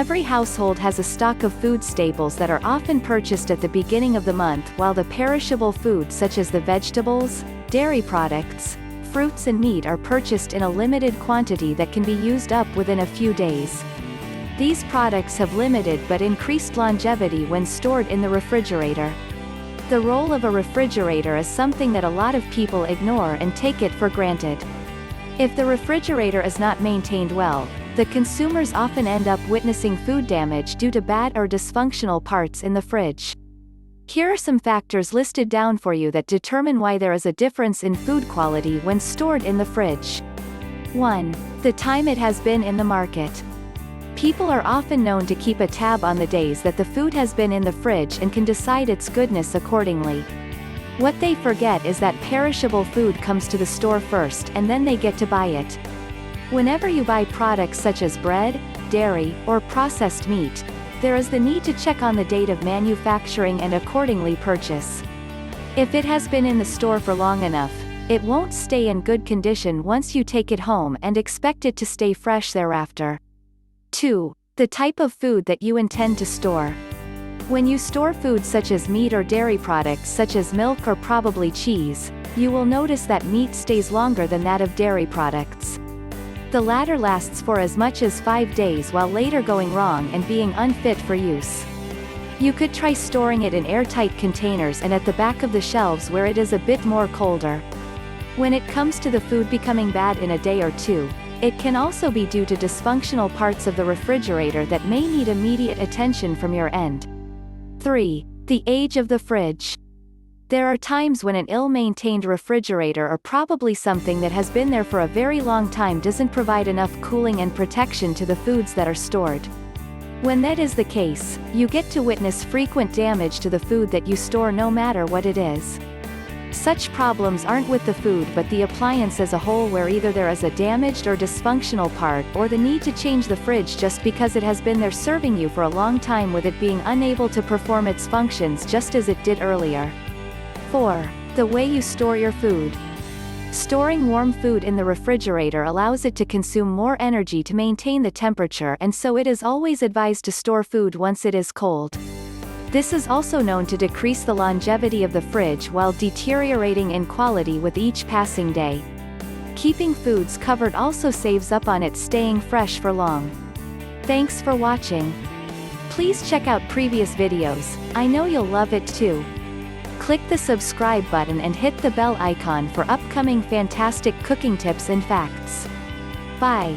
Every household has a stock of food staples that are often purchased at the beginning of the month, while the perishable foods such as the vegetables, dairy products, fruits and meat are purchased in a limited quantity that can be used up within a few days. These products have limited but increased longevity when stored in the refrigerator. The role of a refrigerator is something that a lot of people ignore and take it for granted. If the refrigerator is not maintained well, the consumers often end up witnessing food damage due to bad or dysfunctional parts in the fridge. Here are some factors listed down for you that determine why there is a difference in food quality when stored in the fridge. 1. The time it has been in the market. People are often known to keep a tab on the days that the food has been in the fridge and can decide its goodness accordingly. What they forget is that perishable food comes to the store first and then they get to buy it. Whenever you buy products such as bread, dairy, or processed meat, there is the need to check on the date of manufacturing and accordingly purchase. If it has been in the store for long enough, it won't stay in good condition once you take it home and expect it to stay fresh thereafter. 2. The type of food that you intend to store. When you store food such as meat or dairy products such as milk or probably cheese, you will notice that meat stays longer than that of dairy products. The latter lasts for as much as 5 days while later going wrong and being unfit for use. You could try storing it in airtight containers and at the back of the shelves where it is a bit more colder. When it comes to the food becoming bad in a day or two, it can also be due to dysfunctional parts of the refrigerator that may need immediate attention from your end. 3. The age of the fridge. There are times when an ill-maintained refrigerator or probably something that has been there for a very long time doesn't provide enough cooling and protection to the foods that are stored. When that is the case, you get to witness frequent damage to the food that you store no matter what it is. Such problems aren't with the food but the appliance as a whole, where either there is a damaged or dysfunctional part or the need to change the fridge just because it has been there serving you for a long time with it being unable to perform its functions just as it did earlier. 4. The way you store your food. Storing warm food in the refrigerator allows it to consume more energy to maintain the temperature, and so it is always advised to store food once it is cold. This is also known to decrease the longevity of the fridge while deteriorating in quality with each passing day. Keeping foods covered also saves up on it staying fresh for long. Thanks for watching. Please check out previous videos, I know you'll love it too. Click the subscribe button and hit the bell icon for upcoming fantastic cooking tips and facts. Bye.